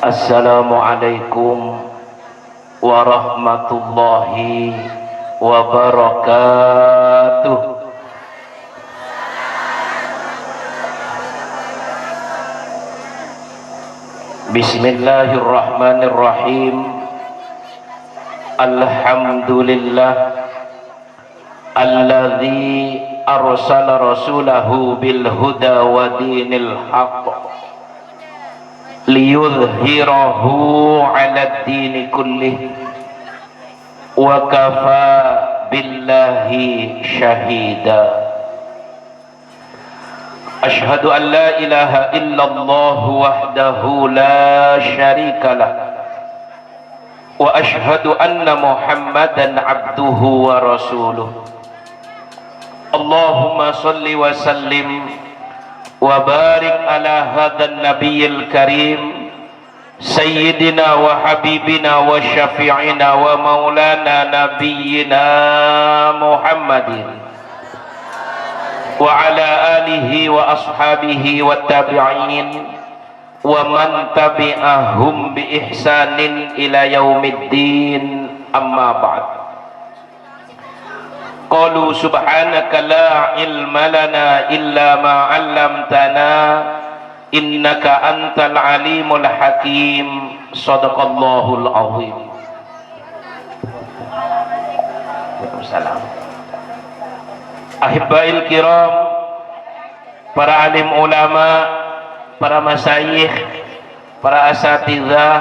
Assalamualaikum warahmatullahi wabarakatuh. Bismillahirrahmanirrahim. Alhamdulillah alladzi arsala rasulahu bil huda wa dinil haqq liyudhhirahu 'ala ad-dini kullih wa kafa billahi syahida. Ashhadu an la ilaha illallah wahdahu la syarika lah wa ashhadu anna Muhammadan 'abduhu wa rasuluh. Allahumma shalli wa sallim wa barik ala hadan nabiyil karim sayyidina wa habibina wa syafi'ina wa maulana nabiyyina Muhammadin wa ala alihi wa ashabihi wa tabi'in wa man tabi'ahum bi ihsanin ila yaumiddin, amma ba'd. Qalu subhanaka la ilma lana illa ma 'allamtana innaka antal alimul hakim. Shadaqallahul azim. Waalaikumsalam. Ahibbail kiram, para alim ulama, para masyayikh, para asatidzah,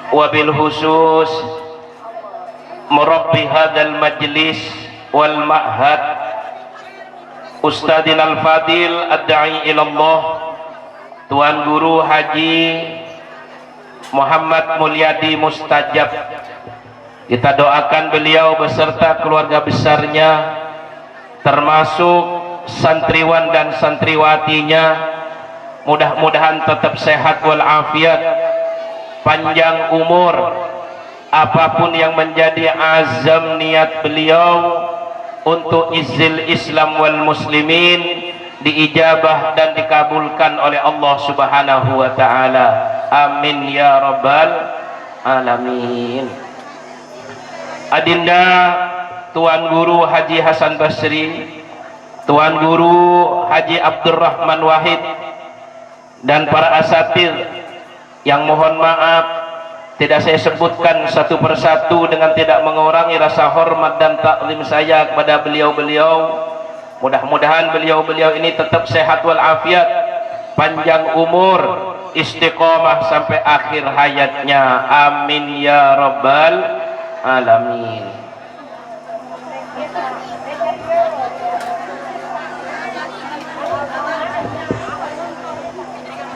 wabil khusus murabbi hadal majlis wal ma'had Ustadzil al-fadil ad-da'i ilallah, Tuan Guru Haji Muhammad Mulyadi Mustajab. Kita doakan beliau beserta keluarga besarnya, termasuk santriwan dan santriwatinya, mudah-mudahan tetap sehat walafiat, panjang umur. Apapun yang menjadi azam niat beliau untuk izil Islam wal muslimin diijabah dan dikabulkan oleh Allah Subhanahu wa taala. Amin ya rabbal alamin. Adinda Tuan Guru Haji Hasan Basri, Tuan Guru Haji Abdurrahman Wahid, dan para asatidz yang mohon maaf tidak saya sebutkan satu persatu dengan tidak mengurangi rasa hormat dan taklim saya kepada beliau-beliau. Mudah-mudahan beliau-beliau ini tetap sehat walafiat, panjang umur, istiqomah sampai akhir hayatnya. Amin ya rabbal alamin.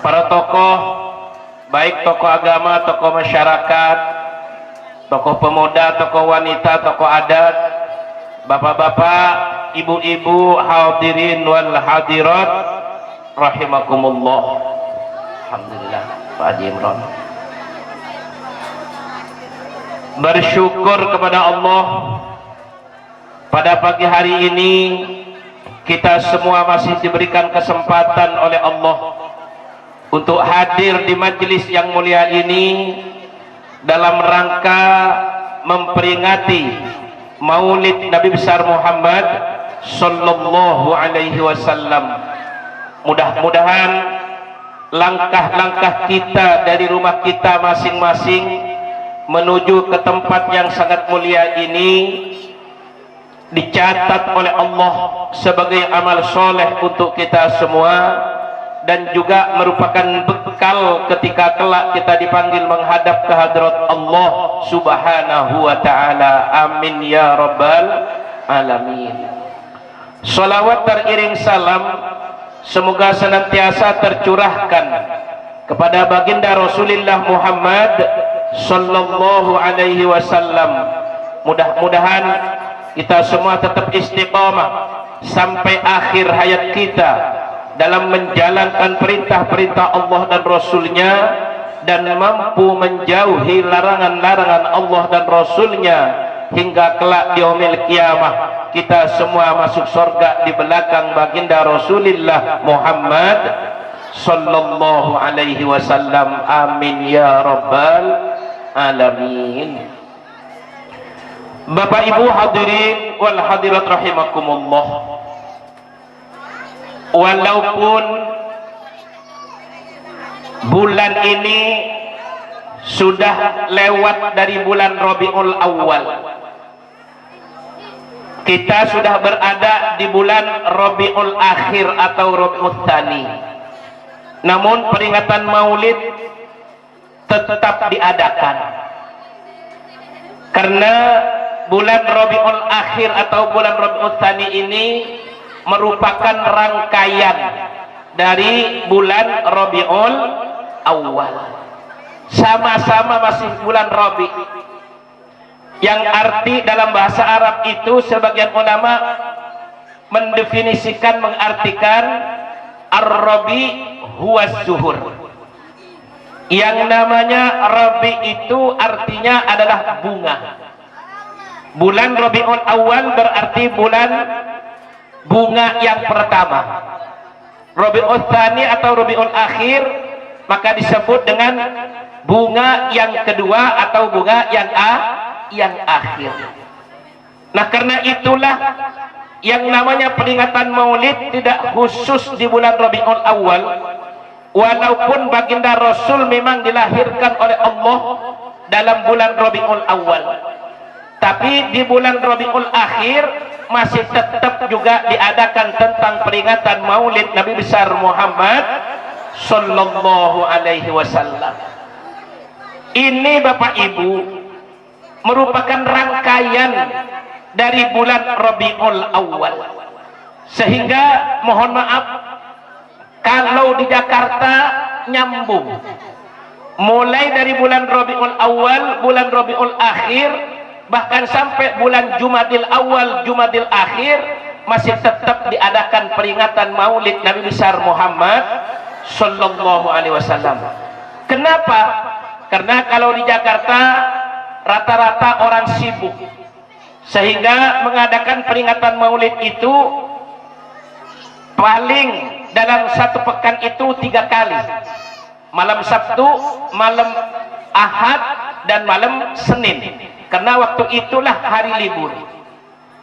Para tokoh, baik tokoh agama, tokoh masyarakat, tokoh pemuda, tokoh wanita, tokoh adat, bapak-bapak, ibu-ibu, hadirin wal hadirat rahimakumullah. Alhamdulillah, Pak Haji Imran. Bersyukur kepada Allah, pada pagi hari ini kita semua masih diberikan kesempatan oleh Allah untuk hadir di majelis yang mulia ini dalam rangka memperingati Maulid Nabi besar Muhammad sallallahu alaihi wasallam. Mudah-mudahan langkah-langkah kita dari rumah kita masing-masing menuju ke tempat yang sangat mulia ini dicatat oleh Allah sebagai amal soleh untuk kita semua, dan juga merupakan bekal ketika kelak kita dipanggil menghadap ke hadrat Allah Subhanahu wa taala. Amin ya rabbal alamin. Salawat teriring salam semoga senantiasa tercurahkan kepada baginda Rasulullah Muhammad sallallahu alaihi wasallam. Mudah-mudahan kita semua tetap istiqamah sampai akhir hayat kita dalam menjalankan perintah-perintah Allah dan Rasulnya, dan mampu menjauhi larangan-larangan Allah dan Rasulnya hingga kelak di yaumil kiamah kita semua masuk surga di belakang baginda Rasulullah Muhammad sallallahu alaihi wasallam. Amin ya rabbal alamin. Bapak Ibu hadirin wal hadirat rahimakumullah, walaupun bulan ini sudah lewat dari bulan Rabiul Awal, kita sudah berada di bulan Rabiul Akhir atau Rabiul Tsani, namun peringatan Maulid tetap diadakan karena bulan Rabiul Akhir atau bulan Rabiul Tsani ini merupakan rangkaian dari bulan Rabiul Awal. Sama-sama masih bulan Rabi, yang arti dalam bahasa Arab itu sebagian ulama mendefinisikan, mengartikan ar-Rabi huwa zuhur. Yang namanya Rabi itu artinya adalah bunga. Bulan Rabiul Awal berarti bulan bunga yang pertama. Rabiul Tsani atau Rabiul Akhir maka disebut dengan bunga yang kedua atau bunga yang akhir. Nah, karena itulah yang namanya peringatan Maulid tidak khusus di bulan Rabiul Awal, walaupun baginda Rasul memang dilahirkan oleh Allah dalam bulan Rabiul Awal, tapi di bulan Rabiul Akhir masih tetap juga diadakan tentang peringatan Maulid Nabi besar Muhammad sallallahu alaihi wasallam. Ini Bapak Ibu merupakan rangkaian dari bulan Rabiul Awal, sehingga mohon maaf kalau di Jakarta nyambung mulai dari bulan Rabiul Awal, bulan Rabiul Akhir, bahkan sampai bulan Jumadil Awal, Jumadil Akhir masih tetap diadakan peringatan Maulid Nabi besar Muhammad sallallahu alaihi wasallam. Kenapa? Karena kalau di Jakarta rata-rata orang sibuk, sehingga mengadakan peringatan Maulid itu paling dalam satu pekan itu 3 kali, malam Sabtu, malam Ahad, dan malam Senin, karena waktu itulah hari libur.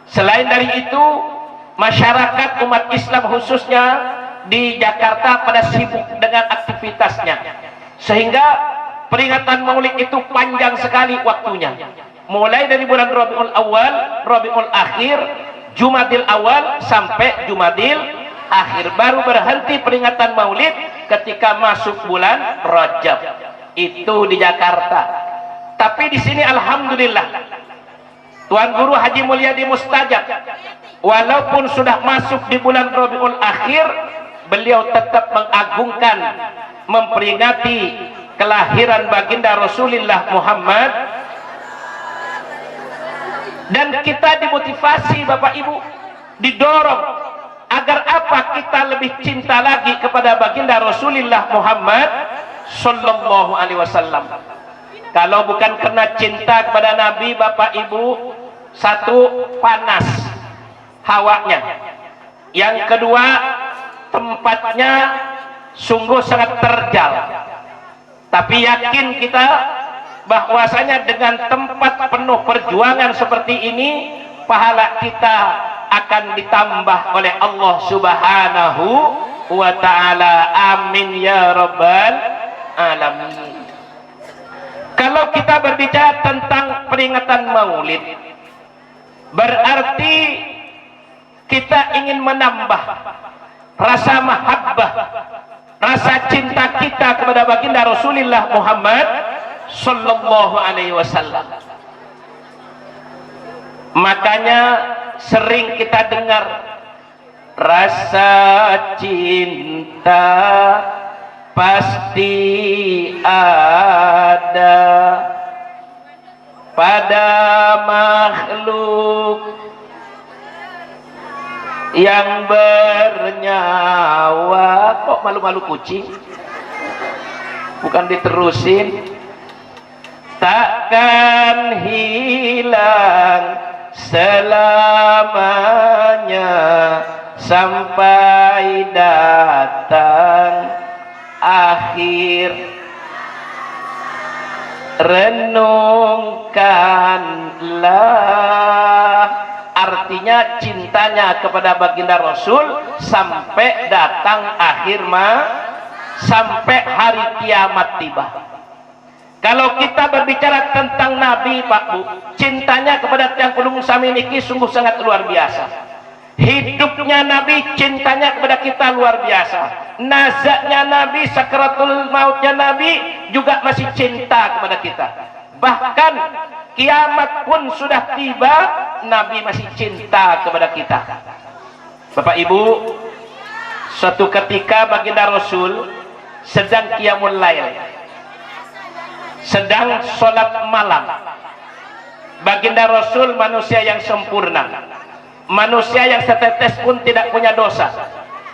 Selain dari itu, masyarakat umat Islam khususnya di Jakarta pada sibuk dengan aktivitasnya, sehingga peringatan Maulid itu panjang sekali waktunya, mulai dari bulan Rabiul Awal, Rabiul Akhir, Jumadil Awal sampai Jumadil Akhir. Baru berhenti peringatan Maulid ketika masuk bulan Rajab. Itu di Jakarta. Tapi di sini alhamdulillah Tuan Guru Haji Mulyadi Mustajab, walaupun sudah masuk di bulan Rabiul Akhir, beliau tetap mengagungkan, memperingati kelahiran baginda Rasulullah Muhammad. Dan kita dimotivasi Bapak Ibu, didorong agar apa? Kita lebih cinta lagi kepada baginda Rasulullah Muhammad sallallahu alaihi wasallam. Kalau bukan karena cinta kepada Nabi, Bapak Ibu, satu, panas hawanya, yang kedua, tempatnya sungguh sangat terjal. Tapi yakin kita bahwasanya dengan tempat penuh perjuangan seperti ini, pahala kita akan ditambah oleh Allah Subhanahu wa ta'ala. Amin ya rabbal alamin. Kalau kita berbicara tentang peringatan Maulid, berarti kita ingin menambah rasa mahabbah, rasa cinta kita kepada baginda Rasulullah Muhammad sallallahu alaihi wasallam. Makanya sering kita dengar rasa cinta pasti ada pada makhluk yang bernyawa. Kok malu-malu kucing? Bukan diterusin. Takkan hilang selamanya sampai datang akhir. Renungkanlah, artinya cintanya kepada baginda Rasul sampai datang akhir sampai hari kiamat tiba. Kalau kita berbicara tentang Nabi Pak Bu, cintanya kepada Tiang Kulungung Sami niki sungguh sangat luar biasa. Hidupnya Nabi, cintanya kepada kita luar biasa. Nazaknya Nabi, sakaratul mautnya Nabi juga masih cinta kepada kita. Bahkan kiamat pun sudah tiba, Nabi masih cinta kepada kita. Bapak Ibu, suatu ketika baginda Rasul sedang qiyamul lail, sedang sholat malam. Baginda Rasul manusia yang sempurna, manusia yang setetes pun tidak punya dosa,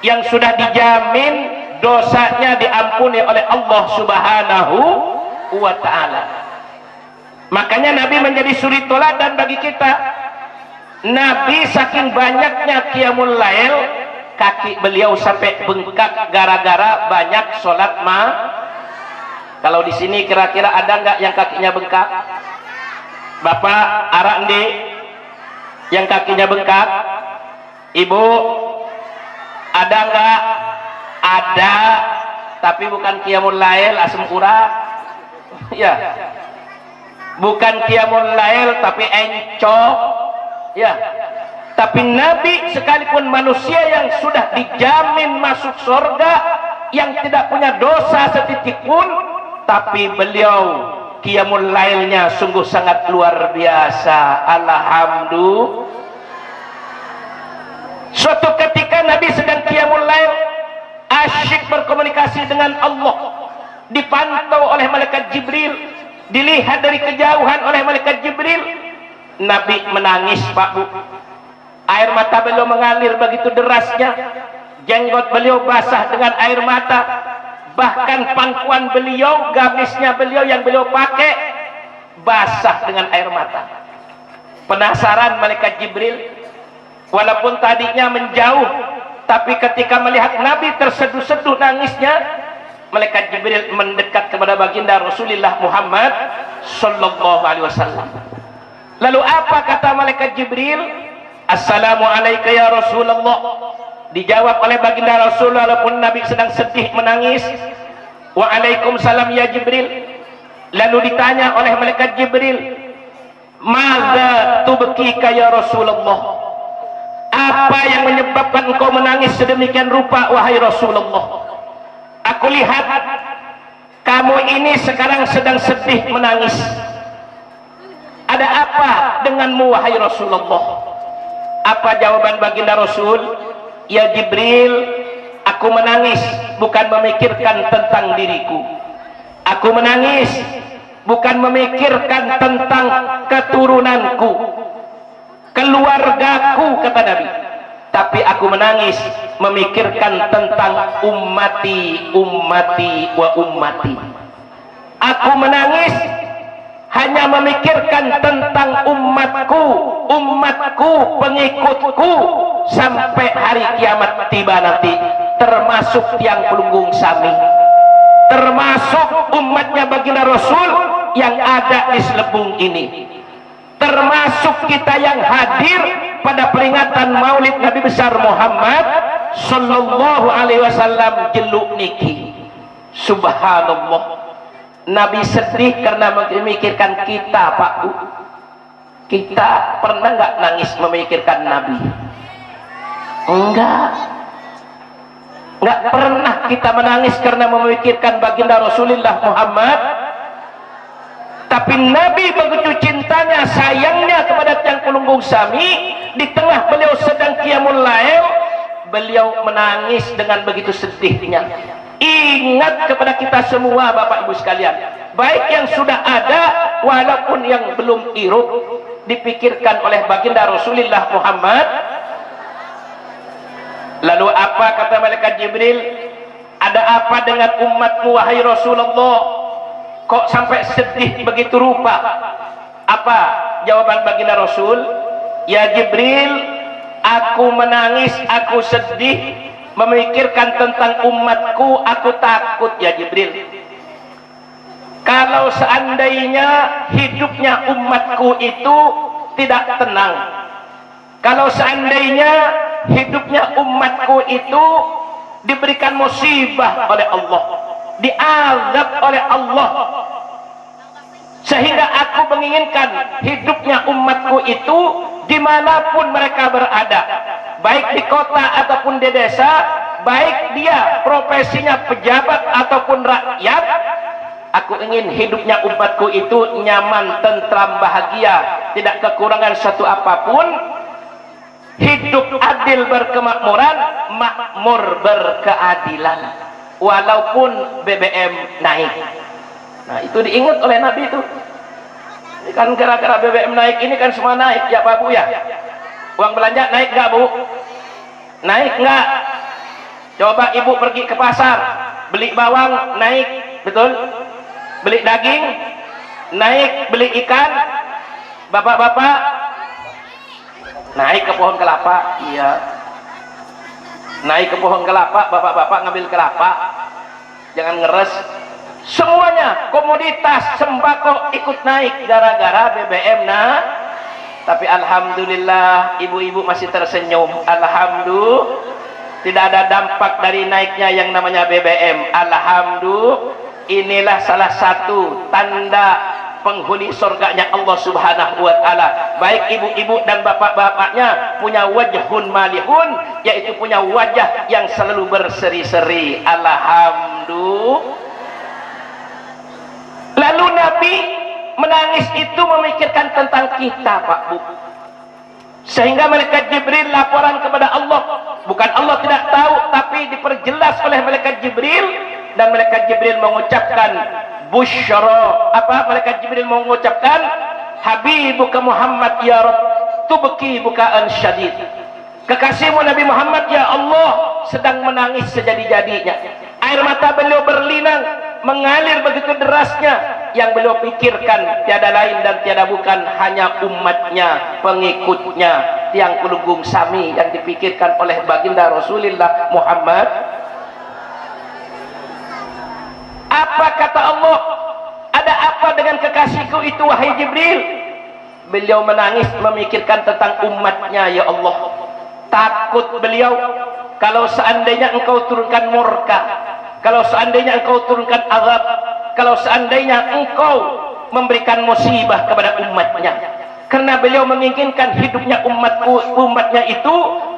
yang sudah dijamin dosanya diampuni oleh Allah Subhanahu wa ta'ala. Makanya Nabi menjadi suri teladan bagi kita. Nabi saking banyaknya qiyamul lail, kaki beliau sampai bengkak gara-gara banyak sholat Kalau di sini kira-kira ada nggak yang kakinya bengkak? Bapak arak ndi yang kakinya bengkak? Ibu ada nggak? Ada, tapi bukan qiyamul lail asem urat. Ya, bukan qiyamul lail tapi encok. Ya, tapi Nabi sekalipun manusia yang sudah dijamin masuk surga, yang tidak punya dosa setitik pun, tapi beliau qiyamul lailnya sungguh sangat luar biasa. Alhamdulillah. Suatu ketika Nabi sedang qiyamul lail, asyik berkomunikasi dengan Allah, dipantau oleh malaikat Jibril, dilihat dari kejauhan oleh malaikat Jibril. Nabi menangis Pak Bu, air mata beliau mengalir begitu derasnya, jenggot beliau basah dengan air mata, bahkan pangkuan beliau, gamisnya beliau yang beliau pakai basah dengan air mata. Penasaran malaikat Jibril, walaupun tadinya menjauh, tapi ketika melihat Nabi terseduh-seduh nangisnya, malaikat Jibril mendekat kepada baginda Rasulullah Muhammad sallallahu alaihi wasallam. Lalu apa kata malaikat Jibril? Assalamualaikum ya Rasulullah. Dijawab oleh baginda Rasul walaupun Nabi sedang sedih menangis, Waalaikumsalam ya Jibril. Lalu ditanya oleh malaikat Jibril, Maza tubkika ya Rasulullah, apa yang menyebabkan engkau menangis sedemikian rupa wahai Rasulullah? Aku lihat kamu ini sekarang sedang sedih menangis. Ada apa denganmu wahai Rasulullah? Apa jawaban baginda Rasul? Ya Jibril, aku menangis bukan memikirkan tentang diriku. Aku menangis bukan memikirkan tentang keturunanku, keluargaku, kata Nabi. Tapi aku menangis memikirkan tentang ummati, ummati wa ummati. Aku menangis hanya memikirkan tentang umatku, umatku, pengikutku sampai hari kiamat tiba nanti, termasuk Tiang Kulungung Sami, termasuk umatnya baginda Rasul yang ada di Selebung ini, termasuk kita yang hadir pada peringatan Maulid Nabi besar Muhammad sallallahu alaihi wasallam jeluk niki. Subhanallah. Nabi sedih karena memikirkan kita, Pak Bu. Kita pernah nggak nangis memikirkan Nabi? Enggak pernah kita menangis karena memikirkan baginda Rasulullah Muhammad. Tapi Nabi begitu cintanya, sayangnya kepada Tiang Kulungung Sami, di tengah beliau sedang qiyamul lail, beliau menangis dengan begitu sedihnya. Ingat kepada kita semua Bapak Ibu sekalian, baik yang sudah ada walaupun yang belum hirup, dipikirkan oleh baginda Rasulullah Muhammad. Lalu apa kata malaikat Jibril? Ada apa dengan umatmu wahai Rasulullah? Kok sampai sedih begitu rupa? Apa jawaban baginda Rasul? Ya Jibril, aku menangis, aku sedih memikirkan tentang umatku, aku takut ya Jibril. Kalau seandainya hidupnya umatku itu tidak tenang, kalau seandainya hidupnya umatku itu diberikan musibah oleh Allah, diazab oleh Allah, sehingga aku menginginkan hidupnya umatku itu dimanapun mereka berada, baik di kota ataupun di desa, baik dia profesinya pejabat ataupun rakyat. Aku ingin hidupnya umatku itu nyaman, tentram, bahagia, tidak kekurangan satu apapun, hidup adil berkemakmuran, makmur berkeadilan, walaupun BBM naik. Nah itu diingat oleh Nabi itu. Ini kan gara-gara BBM naik ini kan semua naik ya Pak Bu ya. Uang belanja naik nggak Bu? Naik nggak? Coba ibu pergi ke pasar, beli bawang naik, betul? Beli daging naik, beli ikan, bapak-bapak naik ke pohon kelapa, iya. Naik ke pohon kelapa, bapak-bapak ngambil kelapa, jangan ngeres. Semuanya komoditas sembako ikut naik gara-gara BBM. Nah, tapi alhamdulillah ibu-ibu masih tersenyum. Alhamdulillah tidak ada dampak dari naiknya yang namanya BBM. Alhamdulillah, inilah salah satu tanda penghuni surganya Allah Subhanahu wa taala. Baik ibu-ibu dan bapak-bapaknya punya wajhun malihun, yaitu punya wajah yang selalu berseri-seri. Alhamdulillah. Lalu Nabi menangis itu memikirkan tentang kita Pak Bu, sehingga malaikat Jibril laporan kepada Allah. Bukan Allah tidak tahu, tapi diperjelas oleh malaikat Jibril, dan malaikat Jibril mengucapkan busyara. Apa malaikat Jibril mengucapkan? Habibuka Muhammad ya Rabb tubki bukaan syadid. Kekasihmu Nabi Muhammad ya Allah sedang menangis sejadi-jadinya. Air mata beliau berlinang, mengalir begitu derasnya. Yang beliau pikirkan tiada lain dan tiada bukan hanya umatnya, pengikutnya, tiang pelunggung sami yang dipikirkan oleh baginda Rasulullah Muhammad. Apa kata Allah? Ada apa dengan kekasihku itu wahai Jibril? Beliau menangis memikirkan tentang umatnya ya Allah. Takut beliau kalau seandainya engkau turunkan murka, kalau seandainya engkau turunkan azab, kalau seandainya engkau memberikan musibah kepada umatnya. Karena beliau menginginkan hidupnya umatnya itu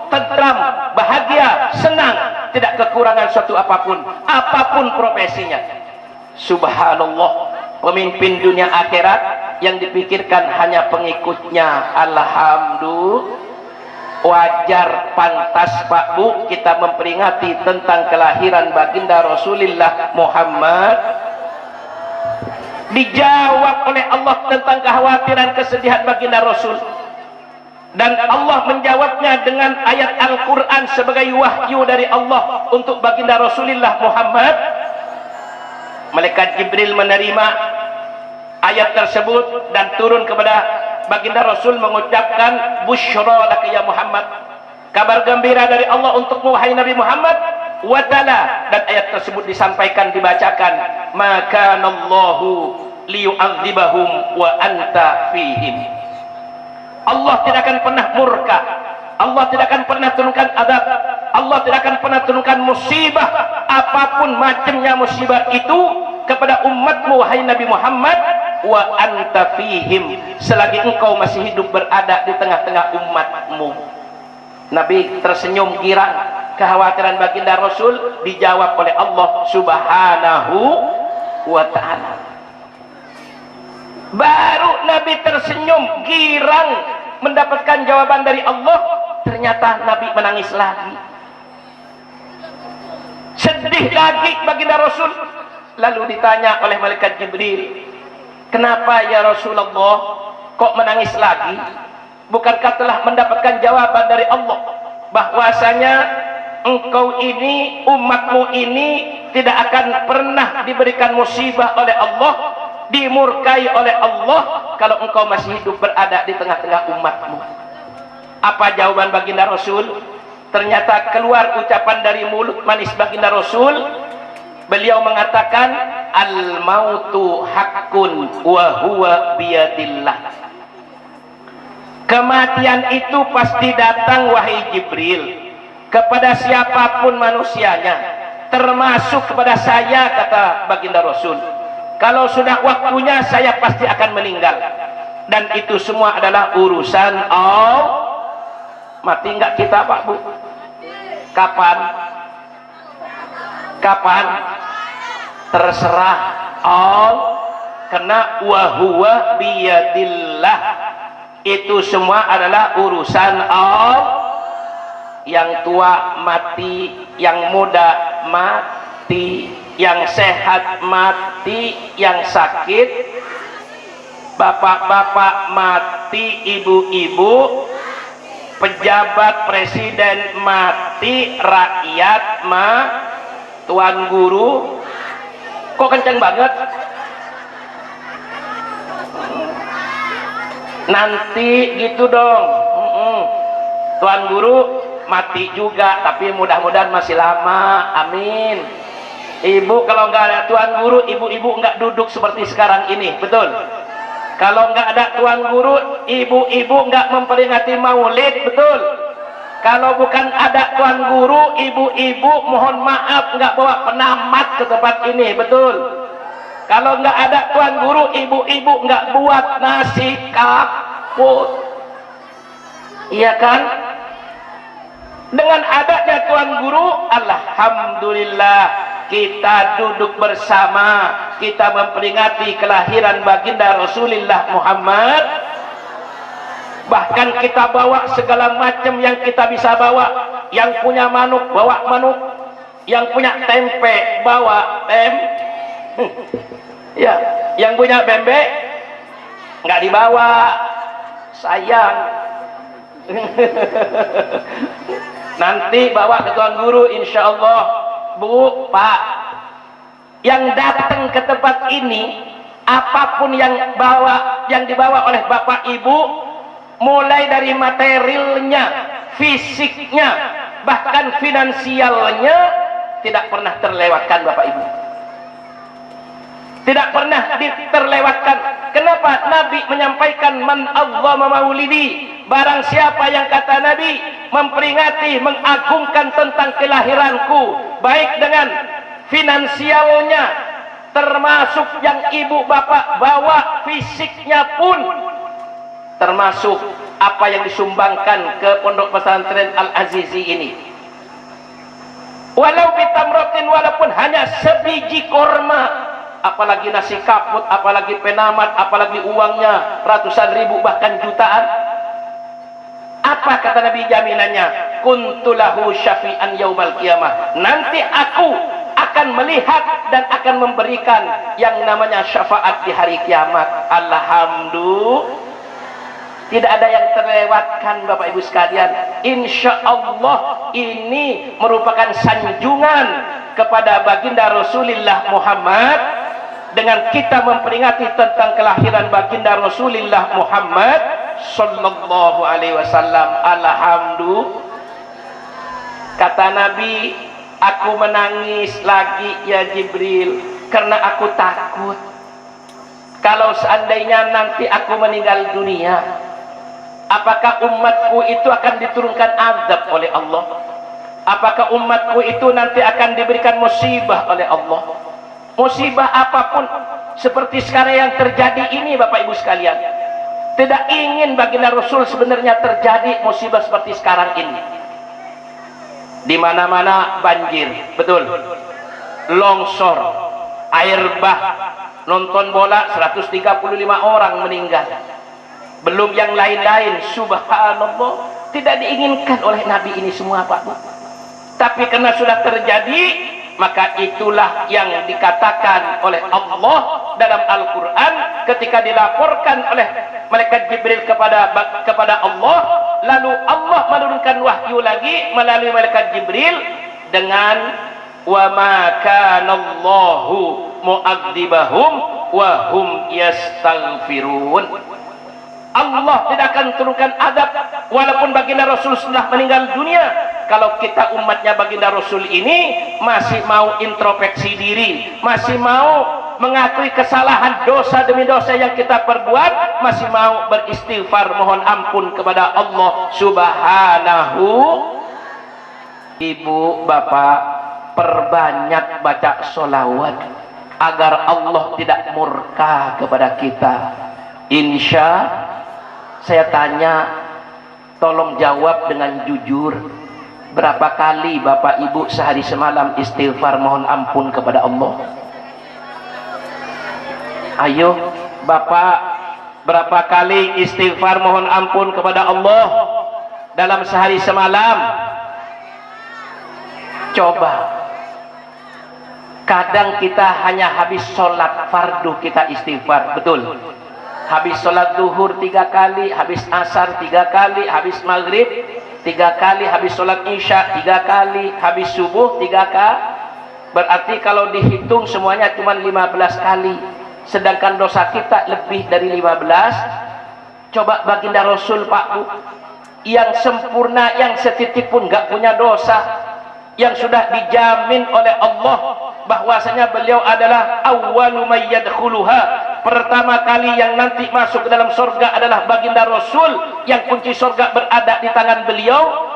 tentram, bahagia, senang, tidak kekurangan suatu apapun, apapun profesinya. Subhanallah, pemimpin dunia akhirat yang dipikirkan hanya pengikutnya. Alhamdulillah. Wajar, pantas Pak Bu kita memperingati tentang kelahiran baginda Rasulullah Muhammad. Dijawab oleh Allah tentang kekhawatiran kesedihan baginda Rasul, dan Allah menjawabnya dengan ayat Al-Quran sebagai wahyu dari Allah untuk baginda Rasulullah Muhammad. Malaikat Jibril menerima ayat tersebut dan turun kepada baginda Rasul mengucapkan busyra laka ya Muhammad, kabar gembira dari Allah untukmu wahai Nabi Muhammad. Watala, dan ayat tersebut disampaikan, dibacakan, maka Allahu liyu'adzibahum wa anta fihim. Allah tidak akan pernah murka, Allah tidak akan pernah turunkan adab, Allah tidak akan pernah turunkan musibah apapun macamnya musibah itu kepada umatmu wahai Nabi Muhammad, wa anta fihim, selagi engkau masih hidup berada di tengah-tengah umatmu. Nabi tersenyum girang. Kekhawatiran baginda Rasul dijawab oleh Allah Subhanahu wa ta'ala. Baru Nabi tersenyum girang mendapatkan jawaban dari Allah, ternyata Nabi menangis lagi, sedih lagi baginda Rasul. Lalu ditanya oleh malaikat Jibril, kenapa ya Rasulullah kok menangis lagi? Bukankah telah mendapatkan jawaban dari Allah bahwasanya engkau ini, umatmu ini tidak akan pernah diberikan musibah oleh Allah, dimurkai oleh Allah kalau engkau masih hidup berada di tengah-tengah umatmu. Apa jawaban baginda Rasul? Ternyata keluar ucapan dari mulut manis baginda Rasul. Beliau mengatakan, al mautu haqqun wa huwa biyadillah. Kematian itu pasti datang wahai Jibril kepada siapapun manusianya, termasuk kepada saya, kata baginda Rasul. Kalau sudah waktunya saya pasti akan meninggal, dan itu semua adalah urusan Allah. Mati enggak kita Pak Bu? Kapan? Kapan? Terserah Allah, karena wahuwa biyadillah. Itu semua adalah urusan Allah. Yang tua mati, yang muda mati, yang sehat mati, yang sakit, bapak-bapak mati, ibu-ibu, pejabat, presiden mati, rakyat tuan guru. Kok kenceng banget? Nanti gitu dong. Tuan guru mati juga, tapi mudah-mudahan masih lama, amin. Ibu kalau nggak ada tuan guru, ibu-ibu nggak duduk seperti sekarang ini, betul? Kalau nggak ada tuan guru, ibu-ibu nggak memperingati maulid, betul? Kalau bukan ada tuan guru, ibu-ibu mohon maaf nggak bawa penamat ke tempat ini, betul? Kalau nggak ada tuan guru, ibu-ibu nggak buat nasi kaput, iya kan? Dengan adanya tuan guru, alhamdulillah kita duduk bersama, kita memperingati kelahiran baginda Rasulullah Muhammad. Bahkan kita bawa segala macam yang kita bisa bawa. Yang punya manuk bawa manuk, yang punya tempe bawa ya, yang punya bebek nggak dibawa, sayang. Nanti bawa ke tuan guru insya Allah. Bu, Pak, yang datang ke tempat ini, apapun yang dibawa oleh bapak ibu, mulai dari materialnya, fisiknya, bahkan finansialnya, tidak pernah terlewatkan bapak ibu. Tidak pernah terlewatkan. Kenapa Nabi menyampaikan man azzama maulidi? Barang siapa yang kata Nabi memperingati, mengagungkan tentang kelahiranku, baik dengan finansialnya, termasuk yang ibu bapak bawa, fisiknya pun, termasuk apa yang disumbangkan ke pondok pesantren Al-Azizi ini. Walau bitamrotin, walaupun hanya sebiji korma, apalagi nasi kaput, apalagi penamat, apalagi uangnya ratusan ribu bahkan jutaan. Apa kata Nabi jaminannya? Kuntulahu syafi'an yaumal qiyamah. Nanti aku akan melihat dan akan memberikan yang namanya syafaat di hari kiamat. Alhamdulillah. Tidak ada yang terlewatkan Bapak Ibu sekalian. Insya Allah ini merupakan sanjungan kepada baginda Rasulullah Muhammad. Dengan kita memperingati tentang kelahiran baginda Rasulullah Muhammad sallallahu alaihi wasallam. Alhamdulillah. Kata Nabi, aku menangis lagi ya Jibril, karena aku takut kalau seandainya nanti aku meninggal dunia, apakah umatku itu akan diturunkan azab oleh Allah? Apakah umatku itu nanti akan diberikan musibah oleh Allah? Musibah apapun seperti sekarang yang terjadi ini Bapak Ibu sekalian. Tidak ingin baginda Rasul sebenarnya terjadi musibah seperti sekarang ini. Di mana-mana banjir, betul. Longsor, air bah, nonton bola 135 orang meninggal. Belum yang lain-lain, subhanallah. Tidak diinginkan oleh Nabi ini semua Pak Bu. Tapi karena sudah terjadi, maka itulah yang dikatakan oleh Allah dalam Al-Quran ketika dilaporkan oleh malaikat Jibril kepada Allah, lalu Allah menurunkan wahyu lagi melalui malaikat Jibril dengan wa ma kana Allahu mu'adzibahum wa hum yastaghfirun. Allah tidak akan turunkan adab walaupun baginda Rasul sudah meninggal dunia, kalau kita umatnya baginda Rasul ini masih mau introspeksi diri, masih mau mengakui kesalahan dosa demi dosa yang kita perbuat, masih mau beristighfar mohon ampun kepada Allah Subhanahu. Ibu bapak, perbanyak baca sholawat agar Allah tidak murka kepada kita. Insya saya tanya, tolong jawab dengan jujur, berapa kali bapak ibu sehari semalam istighfar mohon ampun kepada Allah? Ayo bapak, berapa kali istighfar mohon ampun kepada Allah dalam sehari semalam? Coba. Kadang kita hanya habis sholat fardu kita istighfar, betul? Habis sholat duhur 3 kali, habis asar 3 kali, habis maghrib 3 kali, habis sholat isya 3 kali, habis subuh 3 kali. Berarti kalau dihitung semuanya cuma 15 kali. Sedangkan dosa kita lebih dari 15. Coba baginda Rasul Pak Bu, yang sempurna, yang setitik pun gak punya dosa, yang sudah dijamin oleh Allah bahwasanya beliau adalah awwalu may yadkhuluha, pertama kali yang nanti masuk ke dalam surga adalah baginda Rasul, yang kunci surga berada di tangan beliau.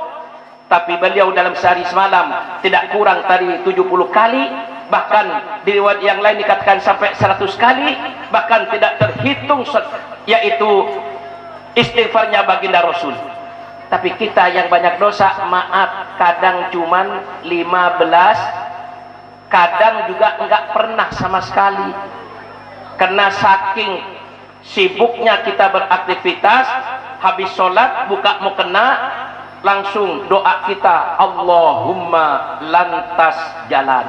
Tapi beliau dalam sehari semalam tidak kurang dari 70 kali, bahkan di riwayat yang lain dikatakan sampai 100 kali, bahkan tidak terhitung, yaitu istighfarnya baginda Rasul. Tapi kita yang banyak dosa, maaf, kadang cuman 15, kadang juga enggak pernah sama sekali. Karena saking sibuknya kita beraktivitas, habis sholat buka mukena, langsung doa kita Allahumma lantas jalan,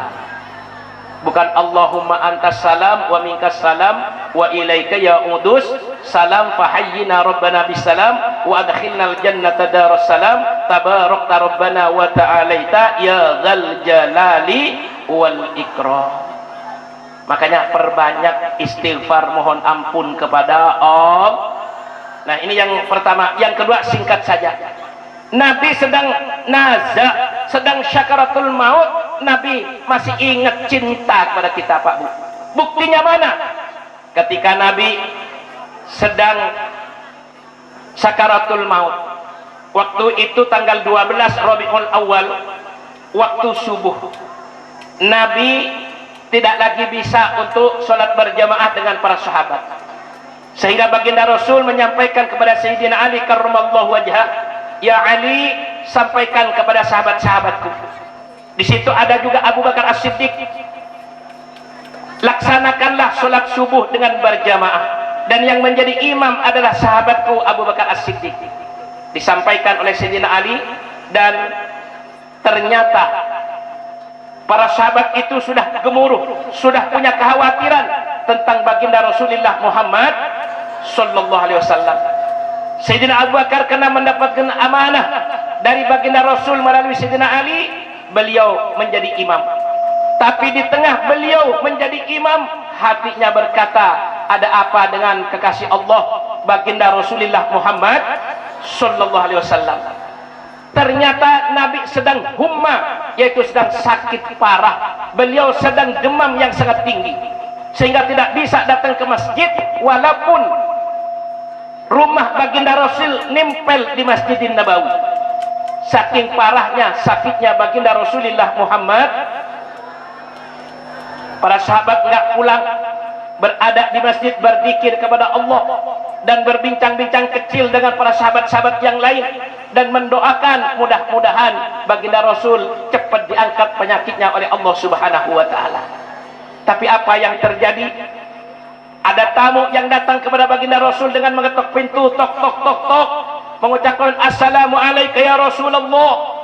bukan Allahumma antas salam wa minkas salam wa ilaika ya udus salam fahayyina rabbana bisalam wa adkhilnal jannata darussalam tabarakta rabbana wa ta'alaita ya dzal jalali wal ikram. Makanya perbanyak istighfar mohon ampun kepada Allah. Nah ini yang pertama. Yang kedua singkat saja, Nabi sedang nazak, sedang syakaratul maut, Nabi masih ingat cinta kepada kita Pak Bu. Buktinya mana? Ketika Nabi sedang syakaratul maut, waktu itu tanggal 12 Rabiul Awal, waktu subuh, Nabi tidak lagi bisa untuk sholat berjamaah dengan para sahabat, sehingga baginda Rasul menyampaikan kepada Sayyidina Ali karramallahu wajhah, ya Ali, sampaikan kepada sahabat-sahabatku. Di situ ada juga Abu Bakar As-Siddiq. Laksanakanlah sholat subuh dengan berjamaah, dan yang menjadi imam adalah sahabatku Abu Bakar As-Siddiq. Disampaikan oleh Sayyidina Ali, dan ternyata para sahabat itu sudah gemuruh, sudah punya kekhawatiran tentang baginda Rasulullah Muhammad sallallahu alaihi wasallam. Sayyidina Abu Bakar karena mendapatkan amanah dari baginda Rasul melalui Sayyidina Ali, beliau menjadi imam. Tapi di tengah beliau menjadi imam, hatinya berkata, ada apa dengan kekasih Allah baginda Rasulullah Muhammad sallallahu alaihi wasallam? Ternyata Nabi sedang humma, yaitu sedang sakit parah. Beliau sedang demam yang sangat tinggi, sehingga tidak bisa datang ke masjid, walaupun rumah baginda Rasul nempel di Masjidin Nabawi. Saking parahnya sakitnya baginda Rasulullah Muhammad, para sahabat nggak pulang, berada di masjid berzikir kepada Allah dan berbincang-bincang kecil dengan para sahabat-sahabat yang lain, dan mendoakan mudah-mudahan baginda Rasul cepat diangkat penyakitnya oleh Allah Subhanahu wa taala. Tapi apa yang terjadi? Ada tamu yang datang kepada baginda Rasul dengan mengetuk pintu, tok tok tok tok, mengucapkan assalamualaikum ya Rasulullah.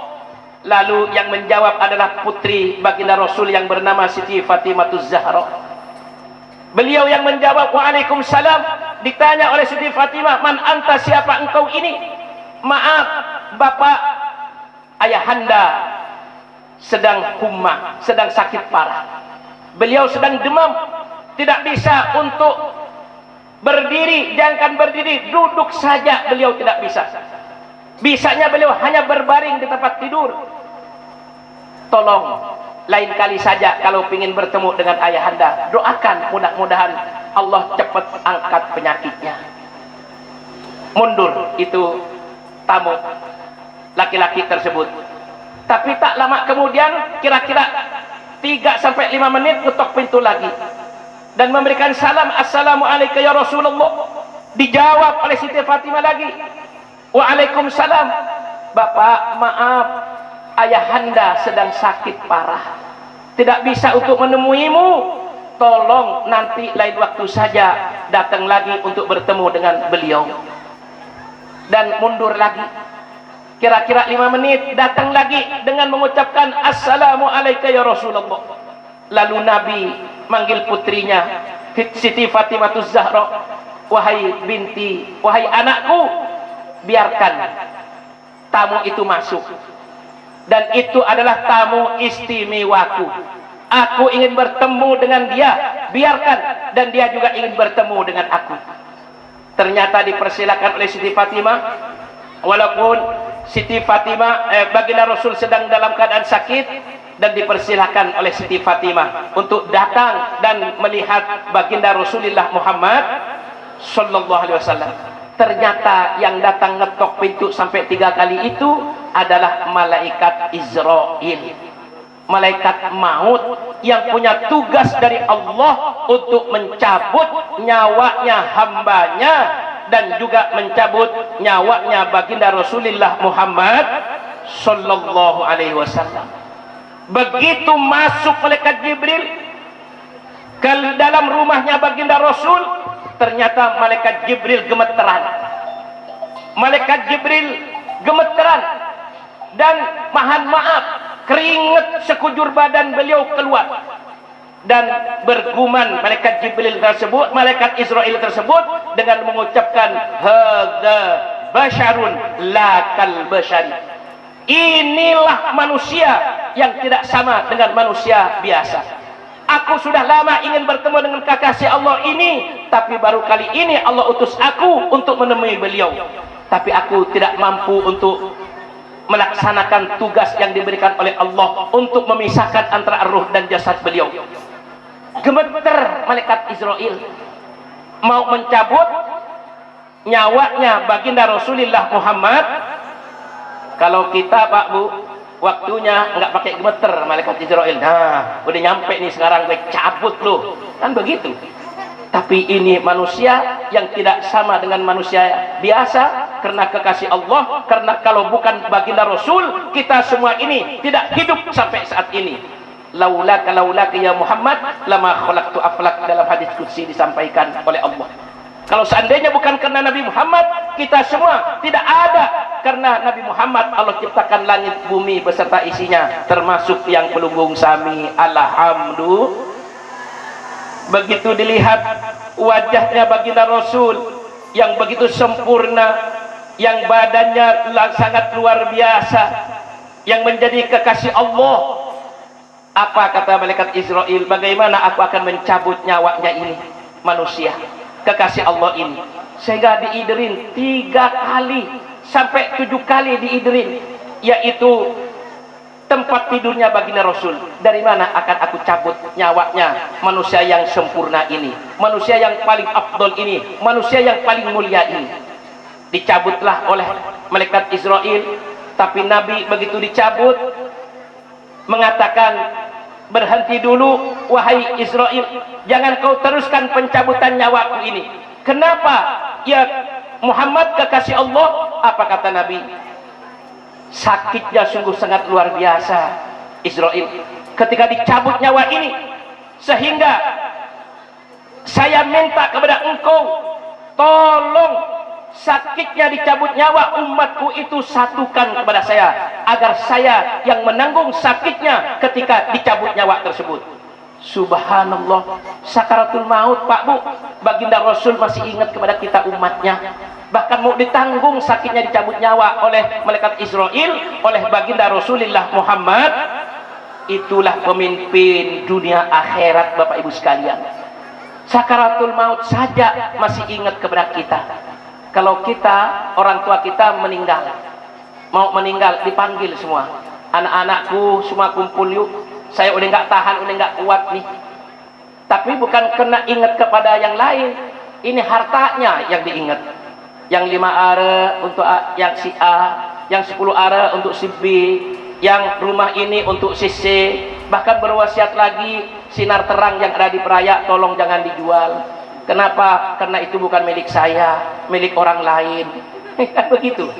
Lalu yang menjawab adalah putri baginda Rasul yang bernama Siti Fatimah Zahra. Beliau yang menjawab waalaikumsalam. Ditanya oleh Siti Fatimah, man anta, siapa engkau ini? Maaf bapak ayahanda, sedang humma, sedang sakit parah. Beliau sedang demam, tidak bisa untuk berdiri, jangan berdiri, duduk saja beliau tidak bisa. Bisanya beliau hanya berbaring di tempat tidur. Tolong lain kali saja kalau ingin bertemu dengan ayahanda, doakan mudah-mudahan Allah cepat angkat penyakitnya. Mundur itu tamu laki-laki tersebut. Tapi tak lama kemudian, kira-kira 3-5 menit, ngetok pintu lagi dan memberikan salam, assalamualaikum ya Rasulullah. Dijawab oleh Siti Fatimah lagi, waalaikumsalam. Bapak, maaf, ayahanda sedang sakit parah, tidak bisa untuk menemuimu. Tolong nanti lain waktu saja datang lagi untuk bertemu dengan beliau. Dan mundur lagi, kira-kira 5 menit, datang lagi dengan mengucapkan assalamualaikum ya Rasulullah. Lalu Nabi manggil putrinya Siti Fatimah Zahra, wahai binti, wahai anakku, biarkan tamu itu masuk, dan itu adalah tamu istimewaku. Aku ingin bertemu dengan dia, biarkan, dan dia juga ingin bertemu dengan aku. Ternyata dipersilakan oleh Siti Fatimah, walaupun Siti Fatimah baginda Rasul sedang dalam keadaan sakit, dan dipersilakan oleh Siti Fatimah untuk datang dan melihat baginda Rasulullah Muhammad sallallahu alaihi wasallam. Ternyata yang datang ngetok pintu sampai 3 kali itu adalah malaikat Israil, malaikat maut yang punya tugas dari Allah untuk mencabut nyawanya hambanya dan juga mencabut nyawanya baginda Rasulullah Muhammad sallallahu alaihi wasallam. Begitu masuk malaikat Jibril ke dalam rumahnya baginda Rasul, ternyata malaikat Jibril gemeteran. Malaikat Jibril gemeteran dan mohon maaf, keringat sekujur badan beliau keluar, dan bergumam malaikat Jibril tersebut, malaikat Israel tersebut, dengan mengucapkan hadza basyarun la kal basyari. Inilah manusia yang tidak sama dengan manusia biasa. Aku sudah lama ingin bertemu dengan kekasih Allah ini, tapi baru kali ini Allah utus aku untuk menemui beliau. Tapi aku tidak mampu untuk melaksanakan tugas yang diberikan oleh Allah untuk memisahkan antara ruh dan jasad beliau. Gemeter malaikat Israel, mau mencabut nyawanya baginda Rasulullah Muhammad. Kalau kita Pak Bu, waktunya nggak pakai gemeter malaikat Israel. Nah, udah nyampe nih sekarang, gue cabut loh, kan begitu. Tapi ini manusia yang tidak sama dengan manusia biasa, karena kekasih Allah. Karena kalau bukan baginda Rasul, kita semua ini tidak hidup sampai saat ini. Laulaka ya Muhammad lama khalaqtu aflak, dalam hadis qudsi disampaikan oleh Allah. Kalau seandainya bukan karena Nabi Muhammad, kita semua tidak ada. Karena Nabi Muhammad Allah ciptakan langit bumi beserta isinya, termasuk yang pelunggung sami. Alhamdulillah. Begitu dilihat wajahnya baginda Rasul yang begitu sempurna, yang badannya sangat luar biasa, yang menjadi kekasih Allah. Apa kata malaikat Israel? Bagaimana aku akan mencabut nyawanya ini, manusia kekasih Allah ini, sehingga diiderin 3 kali sampai 7 kali diiderin, yaitu tempat tidurnya baginda Rasul. Dari mana akan aku cabut nyawanya manusia yang sempurna ini, manusia yang paling afdol ini, manusia yang paling mulia ini? Dicabutlah oleh malaikat Israel. Tapi Nabi begitu dicabut mengatakan, berhenti dulu wahai Israel, jangan kau teruskan pencabutan nyawaku ini. Kenapa ya Muhammad kekasih Allah? Apa kata Nabi? Sakitnya sungguh sangat luar biasa Israel ketika dicabut nyawa ini, sehingga saya minta kepada engkau, tolong sakitnya dicabut nyawa umatku itu satukan kepada saya, agar saya yang menanggung sakitnya ketika dicabut nyawa tersebut. Subhanallah, sakaratul maut Pak Bu, baginda Rasul masih ingat kepada kita umatnya. Bahkan mau ditanggung sakitnya dicabut nyawa oleh malaikat Israel, oleh baginda Rasulullah Muhammad itulah pemimpin dunia akhirat. Bapak Ibu sekalian, sakaratul maut saja masih ingat kepada kita. Kalau kita, orang tua kita meninggal, mau meninggal, dipanggil semua, anak-anakku semua kumpul yuk, saya udah nggak tahan, udah nggak kuat nih. Tapi bukan kena ingat kepada yang lain, ini hartanya yang diingat. Yang 5 are untuk yang si A, yang 10 are untuk si B, yang rumah ini untuk si C. Bahkan berwasiat lagi, sinar terang yang ada di Praia tolong jangan dijual. Kenapa? Karena itu bukan milik saya, milik orang lain. Begitu.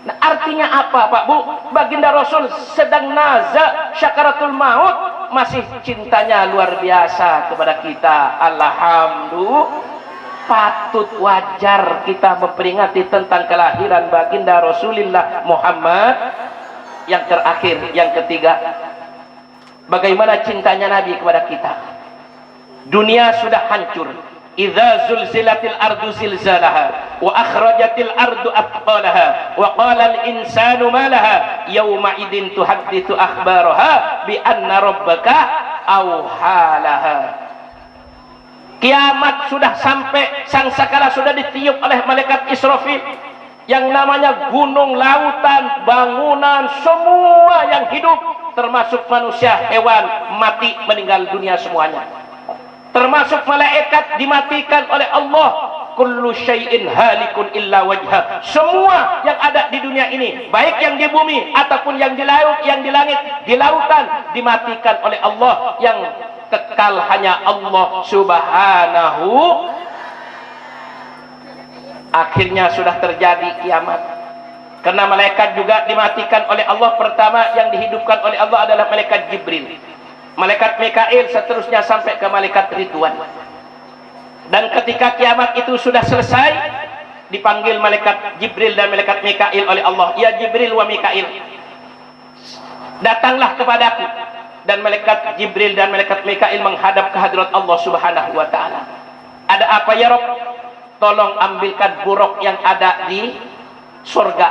Nah, artinya apa Pak Bu? Baginda Rasul sedang naza syakaratul maut, masih cintanya luar biasa kepada kita. Alhamdulillah, patut wajar kita memperingati tentang kelahiran baginda Rasulullah Muhammad. Yang terakhir, yang ketiga, bagaimana cintanya Nabi kepada kita. Dunia sudah hancur. Idza zulzilatil ardu zilzalaha wa akhrajatil ardu athqalaha wa qala al insanu ma laha yauma idzin tuhadditsu akhbaraha bi anna rabbaka auhalaha. Kiamat sudah sampai, sangkakala sudah ditiup oleh malaikat Israfil. Yang namanya gunung, lautan, bangunan, semua yang hidup, termasuk manusia, hewan, mati, meninggal dunia semuanya. Termasuk malaikat dimatikan oleh Allah. Kullu syai'in halikun illa wajha. Semua yang ada di dunia ini, baik yang di bumi ataupun yang di laut, yang di langit, di lautan, dimatikan oleh Allah. Yang kekal hanya Allah Subhanahu. Akhirnya sudah terjadi kiamat. Karena malaikat juga dimatikan oleh Allah. Pertama yang dihidupkan oleh Allah adalah malaikat Jibril, malaikat Mikail, seterusnya sampai ke malaikat Ridwan. Dan ketika kiamat itu sudah selesai, dipanggil malaikat Jibril dan malaikat Mikail oleh Allah. Ya Jibril wa Mikail, datanglah kepadaku. Dan malaikat Jibril dan malaikat Mikail menghadap ke hadirat Allah Subhanahu wa ta'ala. Ada apa ya Rabb? Tolong ambilkan buruk yang ada di surga.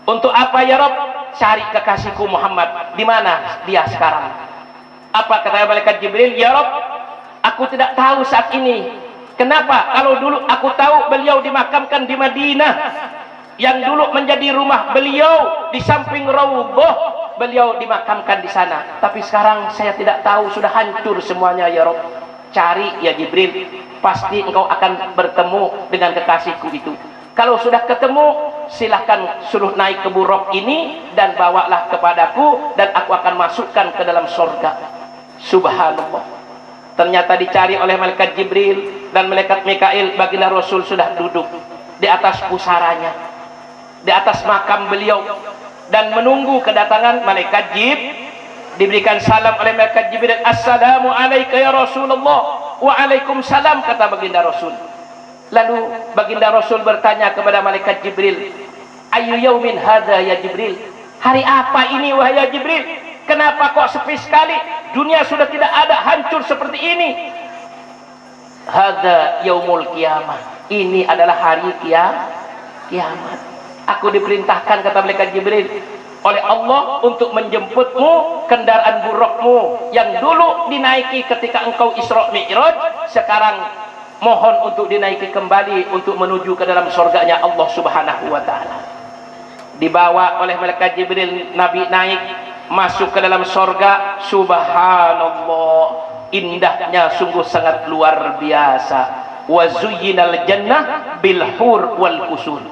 Untuk apa ya Rabb? Cari kekasihku Muhammad. Di mana dia sekarang? Apa kata malaikat Jibril? Ya Rabb, aku tidak tahu saat ini. Kenapa? Kalau dulu aku tahu beliau dimakamkan di Madinah, yang dulu menjadi rumah beliau, di samping Raudhah, beliau dimakamkan di sana. Tapi sekarang saya tidak tahu, sudah hancur semuanya ya Rabb. Cari ya Jibril, pasti engkau akan bertemu dengan kekasihku itu. Kalau sudah ketemu, silahkan suruh naik ke buruk ini dan bawalah kepadaku, dan aku akan masukkan ke dalam surga. Subhanallah. Ternyata dicari oleh malaikat Jibril dan malaikat Mikail. Baginda Rasul sudah duduk di atas pusaranya, di atas makam beliau, dan menunggu kedatangan malaikat Jibril. Diberikan salam oleh malaikat Jibril. Assalamu alayka ya Rasulullah. Waalaikumsalam, kata baginda Rasul. Lalu baginda Rasul bertanya kepada malaikat Jibril, ayu yaumin hadza ya Jibril? Hari apa ini wahai ya Jibril? Kenapa kok sepi sekali? Dunia sudah tidak ada, hancur seperti ini. Hadza yaumul qiyamah. Ini adalah hari kiamat. Aku diperintahkan, kata malaikat Jibril, oleh Allah untuk menjemputmu, kendaraan burukmu yang dulu dinaiki ketika engkau Isra Mi'raj, sekarang mohon untuk dinaiki kembali untuk menuju ke dalam surganya Allah Subhanahu wa ta'ala. Dibawa oleh malaikat Jibril, Nabi naik masuk ke dalam surga. Subhanallah, indahnya sungguh sangat luar biasa. Wa zuyyinal jannah bil hur wal qusur.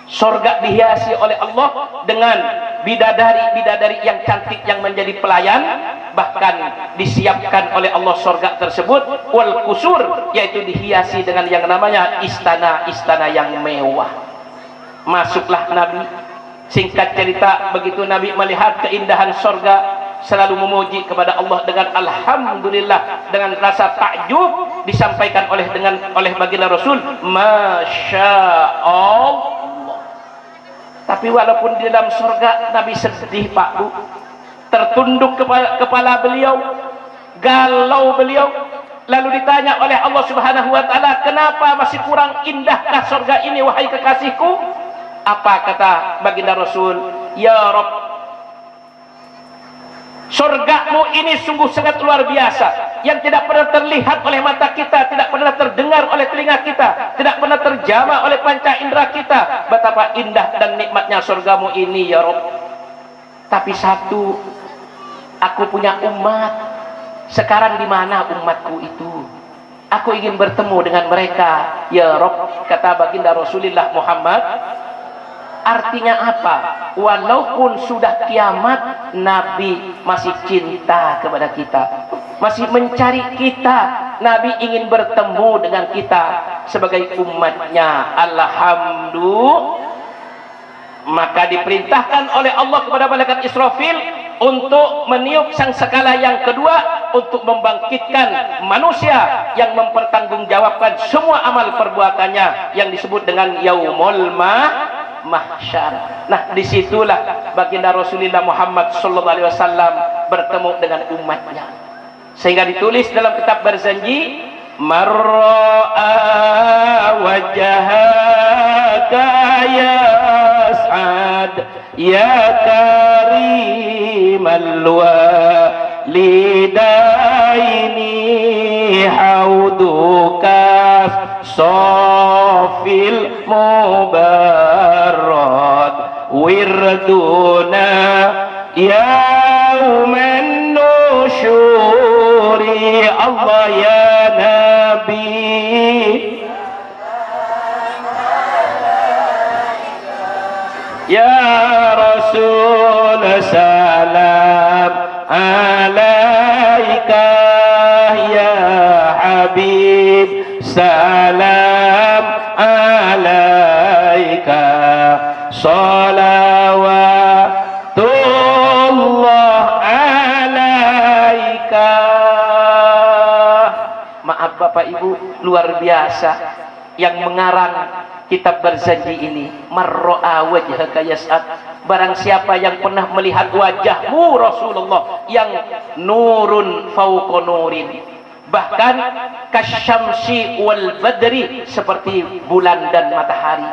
Surga dihiasi oleh Allah dengan bidadari-bidadari yang cantik yang menjadi pelayan. Bahkan disiapkan oleh Allah surga tersebut wal kusur, yaitu dihiasi dengan yang namanya istana-istana yang mewah. Masuklah Nabi. Singkat cerita, begitu Nabi melihat keindahan surga, selalu memuji kepada Allah dengan alhamdulillah, dengan rasa takjub. Disampaikan oleh baginda Rasul, Masya Allah. Tapi walaupun di dalam surga Nabi sedih Pak Bu, tertunduk kepala beliau, galau beliau. Lalu ditanya oleh Allah Subhanahu wa ta'ala, kenapa masih kurang indahkah surga ini wahai kekasihku? Apa kata baginda Rasul? Ya Rabb, Surgamu ini sungguh sangat luar biasa, yang tidak pernah terlihat oleh mata kita, tidak pernah terdengar oleh telinga kita, tidak pernah terjamah oleh panca indera kita. Betapa indah dan nikmatnya surgamu ini ya Rabb. Tapi satu, aku punya umat. Sekarang di mana umatku itu? Aku ingin bertemu dengan mereka ya Rabb. Kata baginda Rasulullah Muhammad, artinya apa? Walaupun sudah kiamat, Nabi masih cinta kepada kita, masih mencari kita. Nabi ingin bertemu dengan kita sebagai umatnya. Alhamdulillah. Maka diperintahkan oleh Allah kepada malaikat Israfil untuk meniup sangkakala yang kedua, untuk membangkitkan manusia yang mempertanggungjawabkan semua amal perbuatannya, yang disebut dengan yaumul mahsyar. Nah, disitulah baginda Rasulullah Muhammad SAW bertemu dengan umatnya, sehingga ditulis dalam kitab berjanji, marra'a wajhaka yas'ad ya karimal walidaini hauduka sofil mubarrad wirduna yauman nusyuri. Allah ya Nabi ya Rasul salam alaika ya Habib salam alaika salawatullah alaika. Maaf Bapak Ibu, luar biasa yang mengarang kitab berjanji ini. Marra'a wajhaka yas'ad, barang siapa yang pernah melihat wajahmu Rasulullah yang nurun fauqa nurin, bahkan kasyamsi wal badri, seperti bulan dan matahari,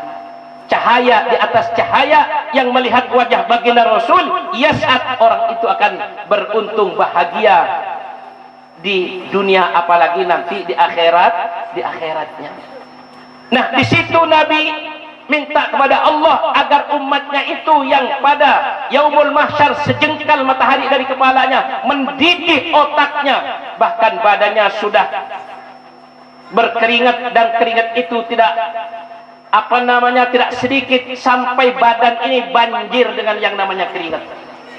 cahaya di atas cahaya, yang melihat wajah baginda Rasul yas'ad, orang itu akan beruntung bahagia di dunia, apalagi nanti di akhiratnya. Nah, di situ Nabi minta kepada Allah agar umatnya itu yang pada yaumul mahsyar sejengkal matahari dari kepalanya mendidih otaknya, bahkan badannya sudah berkeringat, dan keringat itu tidak tidak sedikit, sampai badan ini banjir dengan yang namanya keringat.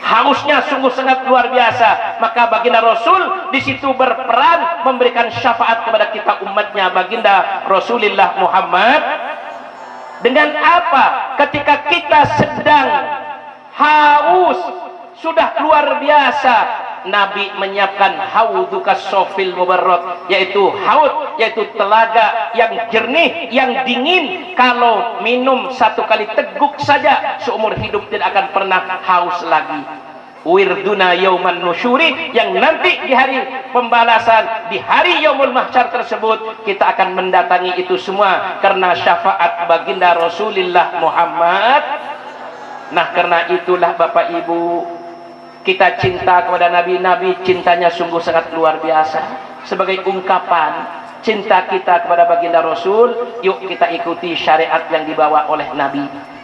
Hausnya sungguh sangat luar biasa. Maka baginda Rasul di situ berperan memberikan syafaat kepada kita umatnya, baginda Rasulullah Muhammad. Dengan apa? Ketika kita sedang haus sudah luar biasa, Nabi menyiapkan haudukas sofil mubarrad, yaitu haud, yaitu telaga yang jernih, yang dingin. Kalau minum satu kali teguk saja, seumur hidup tidak akan pernah haus lagi. Wirduna yauman nusyuri, yang nanti di hari pembalasan, di hari yaumul mahsyar tersebut, kita akan mendatangi itu semua karena syafaat baginda Rasulullah Muhammad. Nah, karena itulah Bapak Ibu, kita cinta kepada Nabi. Nabi cintanya sungguh sangat luar biasa. Sebagai ungkapan cinta kita kepada baginda Rasul, yuk kita ikuti syariat yang dibawa oleh Nabi.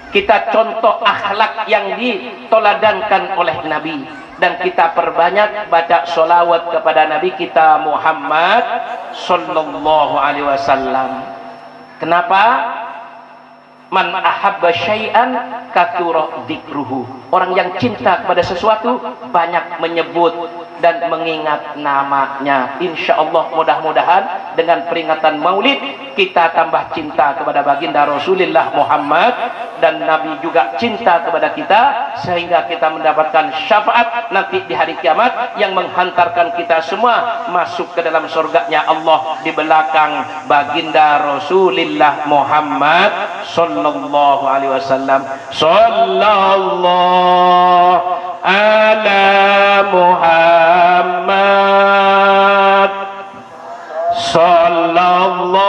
Kita contoh akhlak yang ditoladankan oleh Nabi, dan kita perbanyak baca sholawat kepada Nabi kita Muhammad sallallahu alaihi wasallam. Kenapa? Man ahabba syai'an kathura dzikruhu. Orang yang cinta kepada sesuatu banyak menyebut dan mengingat namanya. Insyaallah, mudah-mudahan dengan peringatan Maulid kita tambah cinta kepada baginda Rasulullah Muhammad, dan Nabi juga cinta kepada kita, sehingga kita mendapatkan syafaat nanti di hari kiamat yang menghantarkan kita semua masuk ke dalam surganya Allah di belakang baginda Rasulullah Muhammad sallallahu alaihi wasallam. Sallallahu ala Muhammad sallallahu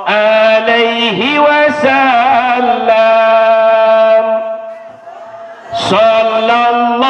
alaihi wasallam. Sallallahu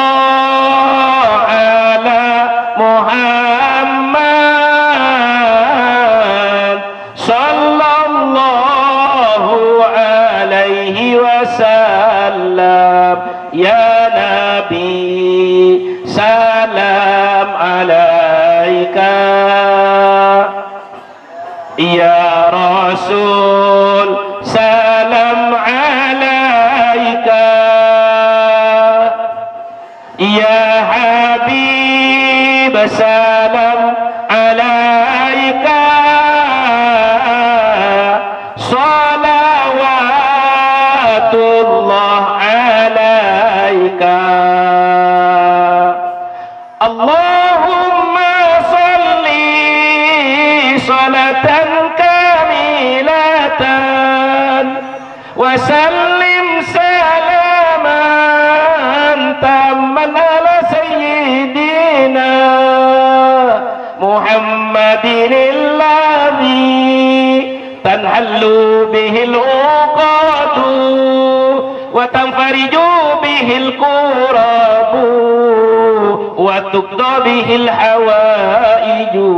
Ya Habib salam alaika salawatullah alaika Allahumma salli salatan kamilatan wa sallim salaman tamman ala sayyidina Muhammadin alladhi tanhallu bihil uqadu wa tanfariju bihil qurabu wa tuqda bihil hawaiju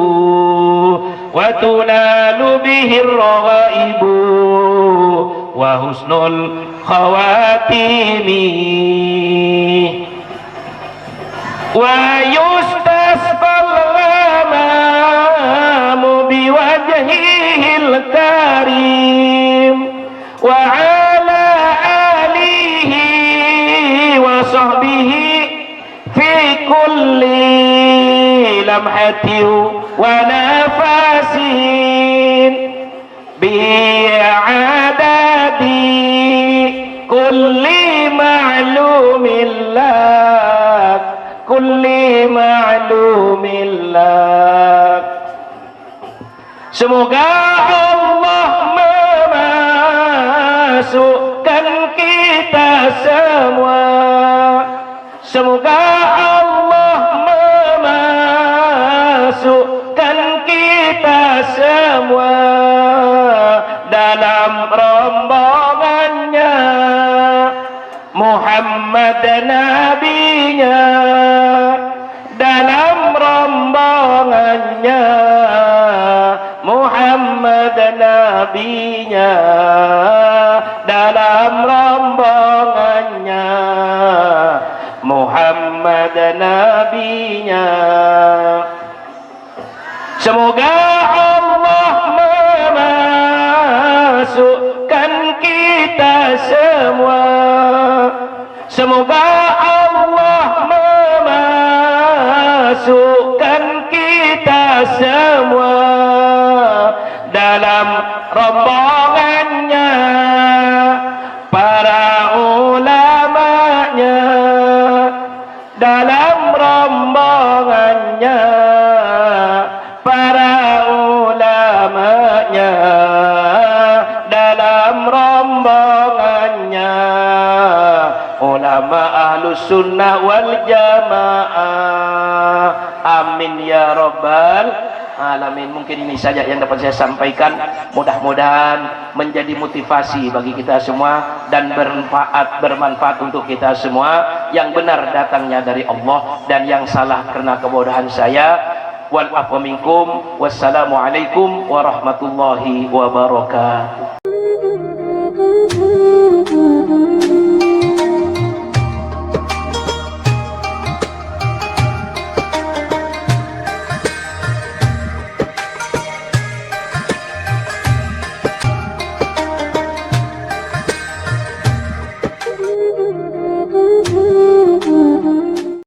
wa tunalu bihir raghaibu wa husnul khawatimi wa yustasqal ghamamu biwajhihil karim wa ala alihi wa sahbihi fi kulli lamhatin wa nafasin bi'adadi kulli ma'lumin lak kulli ma'lumin lak. Semoga Allah memasukkan kita semua, semoga Allah memasukkan kita semua dalam rombongannya Muhammad nabinya, dalam rombongannya Muhammad nabinya, dalam rombongannya Muhammad nabinya. Semoga Allah memasukkan kita semua, semoga Allah memasukkan kita semua dalam rombongannya para ulamanya, dalam rombongannya para ulamanya, dalam rombongannya ulama ahlus sunnah wal jamaah. Amin ya rabbal alamin. Mungkin ini saja yang dapat saya sampaikan, mudah-mudahan menjadi motivasi bagi kita semua dan bermanfaat untuk kita semua. Yang benar datangnya dari Allah dan yang salah karena kebodohan saya. Wal afwa minkum. Wassalamualaikum warahmatullahi wabarakatuh.